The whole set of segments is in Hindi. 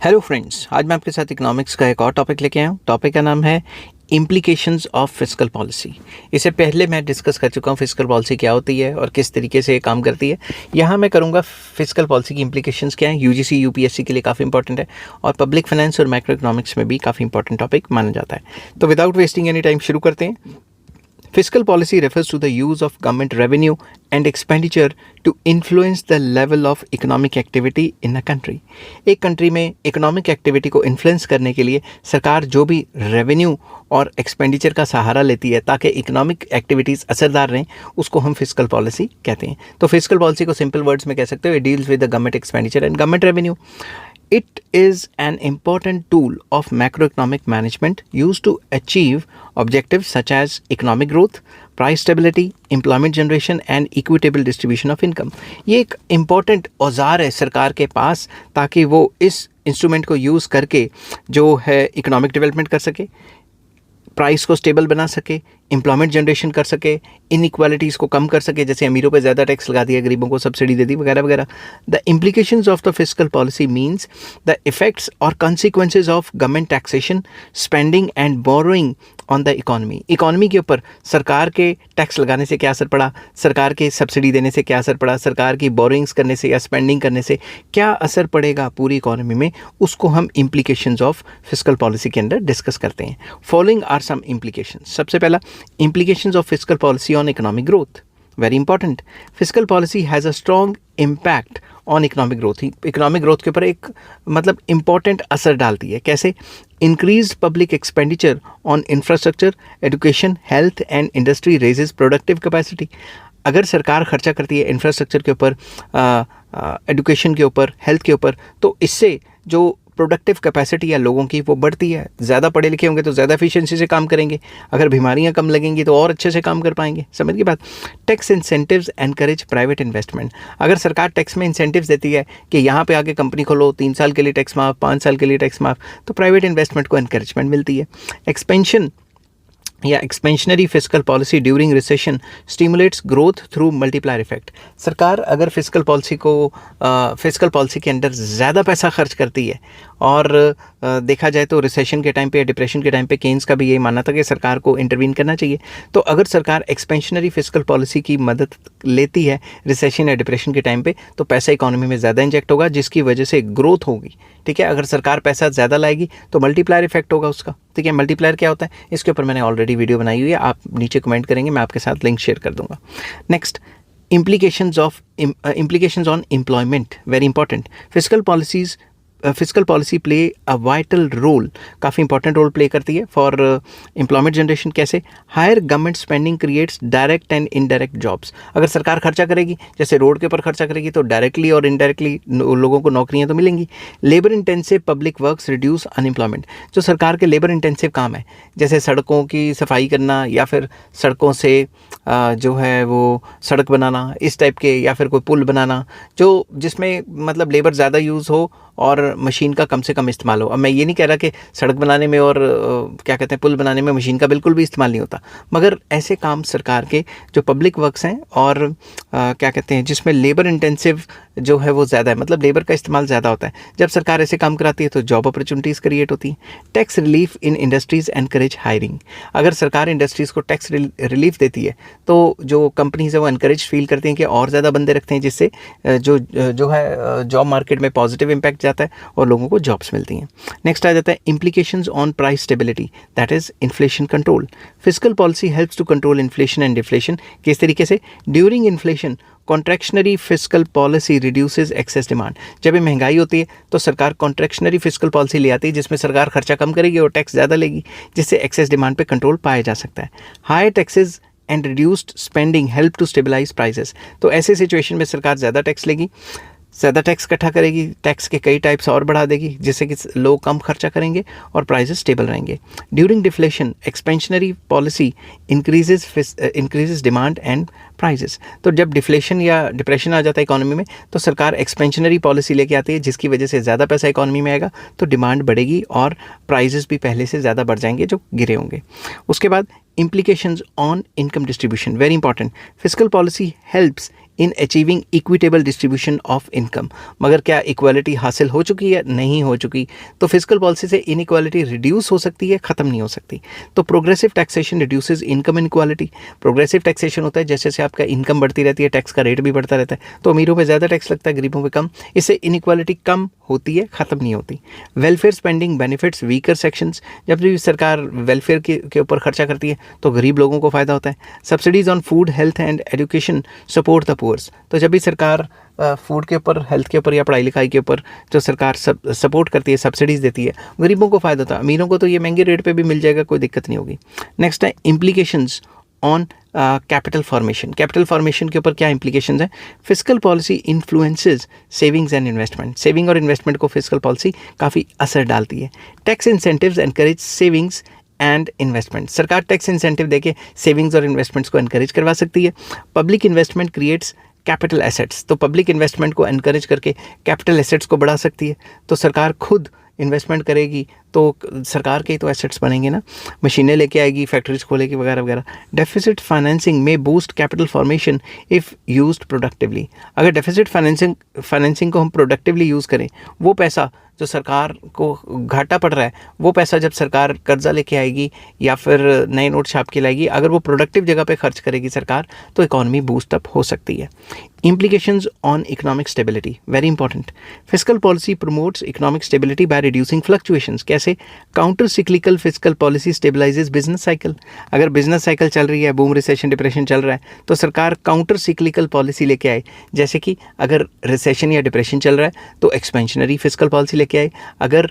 हेलो फ्रेंड्स, आज मैं आपके साथ इकोनॉमिक्स का एक और टॉपिक लेके आया हूँ। टॉपिक का नाम है इम्प्लीकेशंस ऑफ फिस्कल पॉलिसी। इससे पहले मैं डिस्कस कर चुका हूँ फिस्कल पॉलिसी क्या होती है और किस तरीके से ये काम करती है। यहाँ मैं करूँगा फिस्कल पॉलिसी की इम्प्लीकेशंस क्या है। यूजीसी यूपीएससी के लिए काफ़ी इंपॉर्टेंट है और पब्लिक फाइनेंस और मैक्रो इकोनॉमिक्स में भी काफ़ी इंपॉर्टेंट टॉपिक माना जाता है। तो विदाउट वेस्टिंग एनी टाइम शुरू करते हैं। Fiscal policy refers to the use of government revenue and expenditure to influence the level of economic activity in a country. एक कंट्री में इकोनॉमिक एक्टिविटी को इन्फ्लुएंस करने के लिए सरकार जो भी रेवेन्यू और एक्सपेंडिचर का सहारा लेती है ताकि इकोनॉमिक एक्टिविटीज़ असरदार रहें, उसको हम फिस्कल पॉलिसी कहते हैं। तो फिस्कल पॉलिसी को सिंपल वर्ड्स में कह सकते हो, it deals with the government expenditure and government revenue. It is an important tool of macroeconomic management used to achieve objectives such as economic growth, price stability, employment generation and equitable distribution of income. ये एक important औजार है सरकार के पास ताकि वो इस इंस्ट्रूमेंट को यूज़ करके जो है इकोनॉमिक डेवलपमेंट कर सके, प्राइस को स्टेबल बना सके, एम्प्लॉयमेंट जनरेशन कर सके, इनइक्वालिटीज़ को कम कर सके, जैसे अमीरों पे ज़्यादा टैक्स लगा दिया, गरीबों को सब्सिडी दे दी वगैरह वगैरह. The implications of the fiscal policy means the effects और consequences of government taxation, spending and borrowing on the economy. Economy के ऊपर सरकार के टैक्स लगाने से क्या असर पड़ा, सरकार के सब्सिडी देने से क्या असर पड़ा, सरकार की बोरोइंग्स करने से या स्पेंडिंग करने से क्या असर पड़ेगा पूरी इकॉनमी में, उसको हम इम्प्लीकेशंस ऑफ फिस्कल पॉलिसी के अंदर डिस्कस करते हैं. Following are some implications. सबसे पहला, implications of fiscal policy on economic growth. Very important. Fiscal policy has a strong impact on economic growth. Economic growth के ऊपर एक मतलब important असर डालती है. कैसे? Increased public expenditure on infrastructure, education, health and industry raises productive capacity. अगर सरकार खर्चा करती है इंफ्रास्ट्रक्चर के ऊपर, एजुकेशन के ऊपर, हेल्थ के ऊपर, तो इससे जो प्रोडक्टिव कैपेसिटी है लोगों की वो बढ़ती है. ज़्यादा पढ़े लिखे होंगे तो ज़्यादा एफिशिएंसी से काम करेंगे, अगर बीमारियां कम लगेंगी तो और अच्छे से काम कर पाएंगे. समझ की बात. Tax incentives encourage private investment. अगर सरकार टैक्स में इंसेंटिव्स देती है कि यहाँ पे आके कंपनी खोलो, 3 साल के लिए टैक्स माफ़, 5 साल के लिए टैक्स माफ़, तो प्राइवेट इन्वेस्टमेंट को एनकरेजमेंट मिलती है. एक्सपेंशन या expansionary fiscal policy during recession stimulates growth through multiplier effect. सरकार अगर फिस्कल पॉलिसी के अंदर ज़्यादा पैसा खर्च करती है और देखा जाए तो रिसेशन के टाइम पे या डिप्रेशन के टाइम पे केन्स का भी यही मानना था कि सरकार को इंटरवीन करना चाहिए. तो अगर सरकार एक्सपेंशनरी फिस्कल पॉलिसी की मदद लेती है रिसेशन या डिप्रेशन के टाइम पे, तो पैसा इकोनॉमी में ज़्यादा इंजेक्ट होगा जिसकी वजह से ग्रोथ होगी. ठीक है, अगर सरकार पैसा ज़्यादा लाएगी तो मल्टीप्लायर इफेक्ट होगा उसका. ठीक है, मल्टीप्लायर क्या होता है इसके ऊपर मैंने ऑलरेडी वीडियो बनाई हुई है, आप नीचे कमेंट करेंगे, मैं आपके साथ लिंक शेयर कर दूंगा. Next, implications on employment. Very important. Fiscal policy play a vital role, काफ़ी इंपॉर्टेंट रोल प्ले करती है फॉर एम्प्लॉयमेंट जनरेशन. कैसे? Higher government spending creates direct and indirect jobs. अगर सरकार खर्चा करेगी, जैसे रोड के ऊपर खर्चा करेगी, तो डायरेक्टली और इनडायरेक्टली लोगों को नौकरियां तो मिलेंगी. Labour intensive public works reduce unemployment. जो सरकार के लेबर इंटेंसिव काम है, जैसे सड़कों की सफाई करना या फिर सड़कों से जो है वो सड़क बनाना, इस टाइप के, या फिर कोई पुल बनाना जो जिसमें मतलब लेबर ज़्यादा यूज़ हो और मशीन का कम से कम इस्तेमाल हो. अब मैं ये नहीं कह रहा कि सड़क बनाने में और क्या कहते हैं पुल बनाने में मशीन का बिल्कुल भी इस्तेमाल नहीं होता, मगर ऐसे काम सरकार के जो पब्लिक वर्क्स हैं और क्या कहते हैं जिसमें लेबर इंटेंसिव जो है वो ज़्यादा है, मतलब लेबर का इस्तेमाल ज़्यादा होता है, जब सरकार ऐसे काम कराती है तो जॉब अपॉर्चुनिटीज़ क्रिएट होती हैं. Tax relief in industries encourage hiring. अगर सरकार इंडस्ट्रीज़ को टैक्स रिलीफ देती है तो जो कंपनीज़ है वो एनकरेज फील करती हैं कि और ज़्यादा बंदे रखते हैं, जिससे जो है जॉब मार्केट में पॉजिटिव इम्पैक्ट जाता है और लोगों को जॉब्स मिलती हैं. नेक्स्ट आ जाता है implications on price stability, that is inflation control. Fiscal policy helps to control inflation and deflation. किस तरीके से? During inflation contractionary fiscal policy reduces excess demand. जब ये महंगाई होती है तो सरकार कॉन्ट्रैक्शनरी फिस्कल पॉलिसी ले आती है जिसमें सरकार खर्चा कम करेगी और टैक्स ज़्यादा लेगी, जिससे एक्सेस डिमांड पे कंट्रोल पाया जा सकता है. Higher taxes and reduced spending help to stabilise prices. तो ऐसे सिचुएशन में सरकार ज़्यादा टैक्स लेगी, ज़्यादा टैक्स इकट्ठा करेगी, टैक्स के कई टाइप्स और बढ़ा देगी, जिससे कि लोग कम खर्चा करेंगे और प्राइसेस स्टेबल रहेंगे. During deflation expansionary policy increases demand and prices. तो जब डिफ्लेशन या डिप्रेशन आ जाता है इकोनॉमी में तो सरकार एक्सपेंशनरी पॉलिसी लेके आती है, जिसकी वजह से ज़्यादा पैसा इकोनॉमी में आएगा तो डिमांड बढ़ेगी और प्राइजेस भी पहले से ज़्यादा बढ़ जाएंगे जो गिरे होंगे। उसके बाद implications on income distribution, very important. Fiscal policy helps in achieving equitable distribution of income. मगर क्या इक्वालिटी हासिल हो चुकी है? नहीं हो चुकी। तो फिजिकल पॉलिसी से इनइक्वालिटी रिड्यूस हो सकती है, ख़त्म नहीं हो सकती। तो progressive taxation reduces income inequality. Progressive taxation होता है जैसे जैसे आपका इनकम बढ़ती रहती है टैक्स का रेट भी बढ़ता रहता है, तो अमीरों पे ज़्यादा टैक्स लगता है, गरीबों पे कम। इससे इनइक्वालिटी कम होती है, ख़त्म नहीं होती। Welfare spending benefits weaker sections. जब भी सरकार वेलफेयर के ऊपर खर्चा करती है तो गरीब लोगों को फ़ायदा होता है। Subsidies on food health and education support the poors. तो जब भी सरकार फूड के ऊपर, हेल्थ के ऊपर या पढ़ाई लिखाई के ऊपर जो सरकार सपोर्ट करती है, सब्सिडीज़ देती है, गरीबों को फ़ायदा होता है। अमीरों को तो ये महंगे रेट पे भी मिल जाएगा, कोई दिक्कत नहीं होगी। नेक्स्ट है implications on capital formation. Capital formation के ऊपर क्या इंप्लीकेशंस हैं? Physical policy influences savings and investment. Saving और इन्वेस्टमेंट को फिजिकल पॉलिसी काफ़ी असर डालती है। Tax incentives encourage savings and investment. सरकार टैक्स इंसेंटिव देके सेविंग्स और इन्वेस्टमेंट्स को एनकरेज करवा सकती है। Public investment creates capital assets. तो पब्लिक इन्वेस्टमेंट को एनकरेज करके कैपिटल एसेट्स को बढ़ा सकती है। तो सरकार खुद इन्वेस्टमेंट करेगी तो सरकार के ही तो एसेट्स बनेंगे ना, मशीनें लेके आएगी, फैक्ट्रीज खोलेगी वगैरह वगैरह। डेफिसिट फाइनेंसिंग में boost capital formation if used productively. अगर डेफिसिट फाइनेंसिंग को हम प्रोडक्टिवली यूज़ करें, वो पैसा जो सरकार को घाटा पड़ रहा है, वो पैसा जब सरकार कर्जा लेके आएगी या फिर नए नोट छाप के लाएगी, अगर वो प्रोडक्टिव जगह पे खर्च करेगी सरकार, तो इकॉनमी बूस्ट अप हो सकती है। Implications on economic stability, very important. Fiscal policy promotes economic stability by reducing fluctuations. कैसे? Counter cyclical fiscal policy stabilizes business cycle. अगर business cycle चल रही है, बूम रिसेशन डिप्रेशन चल रहा है, तो सरकार काउंटर सिक्लिकल पॉलिसी लेके आए। जैसे कि अगर रिसेशन या डिप्रेशन चल रहा है तो एक्सपेंशनरी फिजिकल पॉलिसी लेके आए, अगर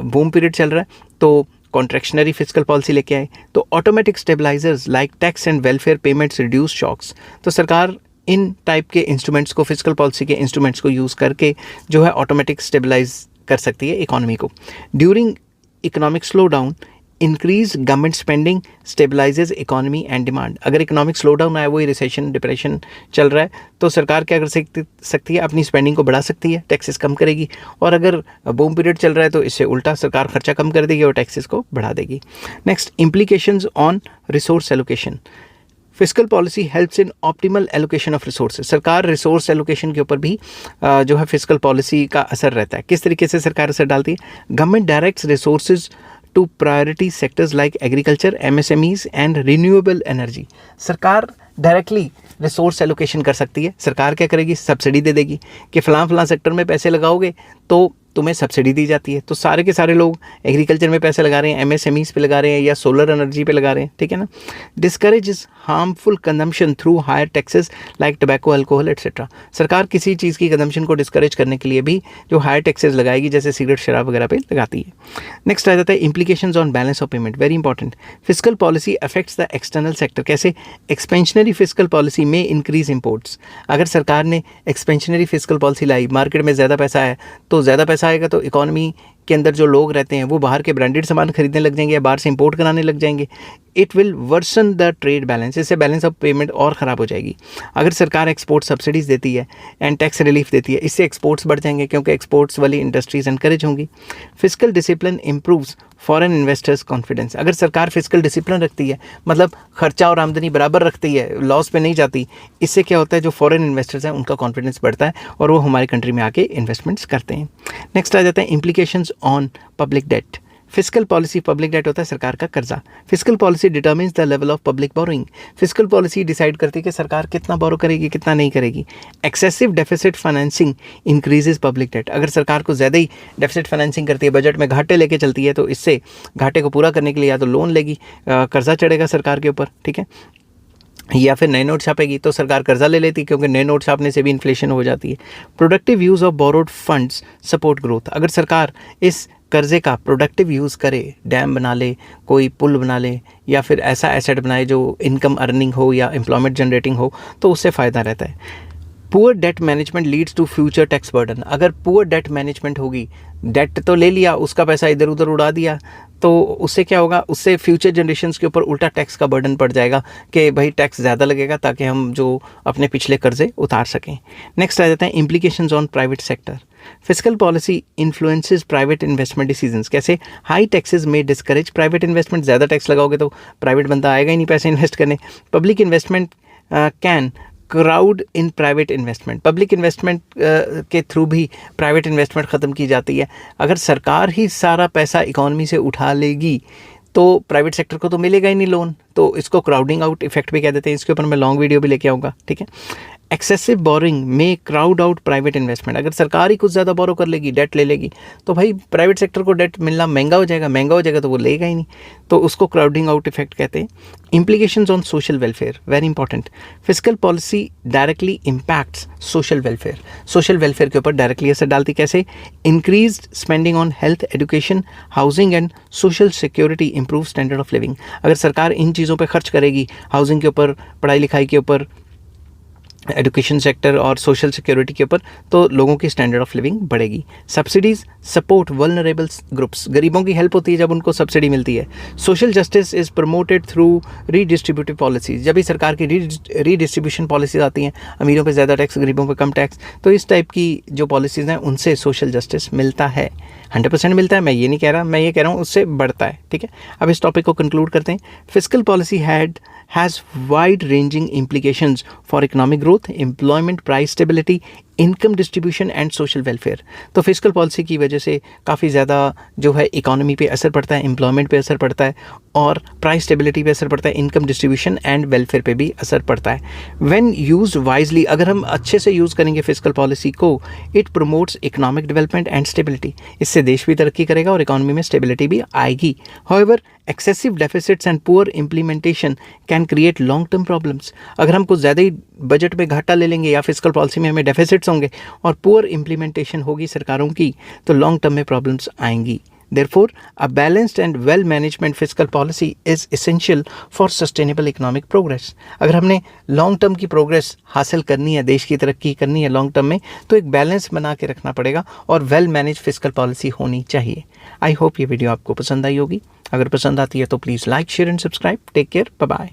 बूम पीरियड चल रहा है तो कॉन्ट्रैक्शनरी फिजिकल पॉलिसी लेके आए। तो automatic stabilizers like tax and welfare payments reduce shocks. तो सरकार इन टाइप के इंस्ट्रूमेंट्स को, फिजिकल पॉलिसी के इंस्ट्रूमेंट्स को यूज़ करके जो है ऑटोमेटिक स्टेबलाइज कर सकती है इकोनॉमी को। During economic slow down increase government spending stabilises economy and demand. अगर इकोनॉमिक स्लो डाउन आया, वही रिसेशन डिप्रेशन चल रहा है, तो सरकार क्या कर सकती है? अपनी स्पेंडिंग को बढ़ा सकती है, टैक्सेस कम करेगी। और अगर बूम पीरियड चल रहा है तो इससे उल्टा सरकार खर्चा कम कर देगी और टैक्सेस को बढ़ा देगी। Next, implications on resource allocation. Physical policy helps in optimal allocation of resources. सरकार रिसोर्स एलोकेशन के ऊपर भी जो है फिजिकल पॉलिसी का असर रहता है। किस तरीके से सरकार असर डालती है? Government directs resources to priority sectors like agriculture, MSMEs and renewable energy. सरकार डायरेक्टली रिसोर्स एलोकेशन कर सकती है। सरकार क्या करेगी? सब्सिडी दे देगी कि फलां सेक्टर में पैसे लगाओगे तो तुम्हें सब्सिडी दी जाती है। तो सारे के सारे लोग एग्रीकल्चर में पैसे लगा रहे हैं, एमएसएमईज पे लगा रहे हैं या सोलर एनर्जी पे लगा रहे हैं, ठीक है ना। Discourages harmful consumption through higher taxes like tobacco, alcohol etcetera. सरकार किसी चीज़ की कंजम्पशन को डिस्करेज करने के लिए भी जो हायर टैक्सेस लगाएगी, जैसे सिगरेट शराब वगैरह पे लगाती है। नेक्स्ट आ जाता है implications on balance of payment, very important. Physical policy affects the external sector. कैसे? एक्सपेंशनरी फिजिकल पॉलिसी में इंक्रीज इंपोर्ट्स। अगर सरकार ने एक्सपेंशनरी फिजिकल पॉलिसी लाई, मार्केट में ज़्यादा पैसा है, तो ज़्यादा पैसा आएगा तो इकोनॉमी के अंदर जो लोग रहते हैं वो बाहर के ब्रांडेड सामान खरीदने लग जाएंगे या बाहर से इंपोर्ट कराने लग जाएंगे। It will worsen the trade balance. इससे बैलेंस ऑफ पेमेंट और ख़राब हो जाएगी। अगर सरकार एक्सपोर्ट सब्सिडीज़ देती है एंड टैक्स रिलीफ देती है, इससे एक्सपोर्ट्स बढ़ जाएंगे क्योंकि एक्सपोर्ट्स वाली इंडस्ट्रीज एनकरेज होंगी। Physical discipline improves foreign investors confidence. अगर सरकार फिजिकल डिसिप्लिन रखती है, मतलब खर्चा और आमदनी बराबर रखती है, लॉस पे नहीं जाती, इससे क्या होता है? जो फॉरेन इन्वेस्टर्स हैं उनका कॉन्फिडेंस बढ़ता है और वो हमारी कंट्री में आके इन्वेस्टमेंट्स करते हैं। नेक्स्ट आ जाता है implications on public debt. Physical policy, public debt होता है सरकार का कर्जा। Physical policy determines the level of public borrowing. Physical policy decide करती है कि सरकार कितना बोरो करेगी, कितना नहीं करेगी। Excessive deficit financing increases public debt. अगर सरकार को ज़्यादा ही डेफिसिट फाइनेंसिंग करती है, बजट में घाटे लेके चलती है, तो इससे घाटे को पूरा करने के लिए या तो लोन लेगी, कर्जा चढ़ेगा सरकार के ऊपर, ठीक है, या फिर नए नोट छापेगी, तो सरकार कर्जा ले लेती है क्योंकि नए नोट छापने से भी इन्फ्लेशन हो जाती है। Productive use of borrowed funds support growth. अगर सरकार इस कर्जे का प्रोडक्टिव यूज़ करे, डैम बना ले, कोई पुल बना ले, या फिर ऐसा एसेट बनाए जो इनकम अर्निंग हो या एम्प्लॉयमेंट जनरेटिंग हो, तो उससे फ़ायदा रहता है। Poor debt management leads to future tax burden. अगर पुअर डेट मैनेजमेंट होगी, डेट तो ले लिया, उसका पैसा इधर उधर उड़ा दिया, तो उससे क्या होगा, उससे फ्यूचर जनरेशन्स के ऊपर उल्टा टैक्स का बर्डन पड़ जाएगा कि भाई टैक्स ज़्यादा लगेगा ताकि हम जो अपने पिछले कर्जे उतार सकें। नेक्स्ट आ जाता है implications on private sector. Fiscal policy influences private investment decisions. कैसे? हाई टैक्सेस में डिस्करेज प्राइवेट इन्वेस्टमेंट। ज़्यादा टैक्स लगाओगे तो प्राइवेट बंदा आएगा ही नहीं पैसे इन्वेस्ट करने। Public investment can crowd in private investment. Public investment के थ्रू भी प्राइवेट इन्वेस्टमेंट ख़त्म की जाती है। अगर सरकार ही सारा पैसा इकॉनमी से उठा लेगी तो प्राइवेट सेक्टर को तो मिलेगा ही नहीं लोन, तो इसको क्राउडिंग आउट इफेक्ट भी कह देते हैं। इसके ऊपर मैं लॉन्ग वीडियो भी लेके आऊँगा, ठीक है। एक्सेसिव बोरिंग में क्राउड आउट प्राइवेट इन्वेस्टमेंट। अगर सरकार ही कुछ ज़्यादा बोरो कर लेगी, डेट ले लेगी, तो भाई प्राइवेट सेक्टर को डेट मिलना महंगा हो जाएगा तो वो लेगा ही नहीं, तो उसको क्राउडिंग आउट इफेक्ट कहते हैं। Implications on social welfare, very important. Fiscal policy directly impacts social welfare. Social welfare के ऊपर डायरेक्टली असर डालती। कैसे? Increased spending on health, education, housing and social security, improve standard of living. अगर सरकार इन चीज़ों पर खर्च करेगी, हाउसिंग के ऊपर, पढ़ाई लिखाई के ऊपर, एजुकेशन सेक्टर और सोशल सिक्योरिटी के ऊपर, तो लोगों की स्टैंडर्ड ऑफ लिविंग बढ़ेगी। Subsidies support vulnerable groups. गरीबों की हेल्प होती है जब उनको सब्सिडी मिलती है। Social justice is promoted through redistributive policies. जब भी सरकार की रीडिस्ट्रीब्यूशन पॉलिसीज आती हैं, अमीरों पे ज़्यादा टैक्स, गरीबों पे कम टैक्स, तो इस टाइप की जो पॉलिसीज़ हैं उनसे सोशल जस्टिस मिलता है। 100% मिलता है, मैं ये नहीं कह रहा, मैं ये कह रहा हूँ उससे बढ़ता है, ठीक है। अब इस टॉपिक को कंक्लूड करते हैं। Fiscal policy has wide ranging implications for economic growth, employment, price stability, income distribution and social welfare. तो फिस्कल पॉलिसी की वजह से काफ़ी ज़्यादा जो है इकोनॉमी पे असर पड़ता है, एम्प्लॉयमेंट पे असर पड़ता है, और प्राइस स्टेबिलिटी पे असर पड़ता है, इनकम डिस्ट्रीब्यूशन एंड वेलफेयर पे भी असर पड़ता है। व्हेन यूज्ड वाइजली, अगर हम अच्छे से यूज़ करेंगे फिस्कल पॉलिसी को, it promotes economic development and stability. इससे देश भी तरक्की करेगा और इकोनॉमी में स्टेबिलिटी भी आएगी। However excessive deficits and poor implementation can create long term problems. अगर हम कुछ ज़्यादा ही बजट में घाटा ले लेंगे या फिस्कल पॉलिसी में हमें डेफिसिट्स होंगे और पुअर इम्प्लीमेंटेशन होगी सरकारों की, तो लॉन्ग टर्म में प्रॉब्लम्स आएंगी। Therefore, a balanced and well-management fiscal policy is essential for sustainable economic progress. अगर हमने लॉन्ग टर्म की प्रोग्रेस हासिल करनी है, देश की तरक्की करनी है लॉन्ग टर्म में, तो एक बैलेंस बना के रखना पड़ेगा और वेल मैनेज फिस्कल पॉलिसी होनी चाहिए। आई होप ये वीडियो आपको पसंद आई होगी। अगर पसंद आती है तो please like, share and subscribe. Take care, bye bye.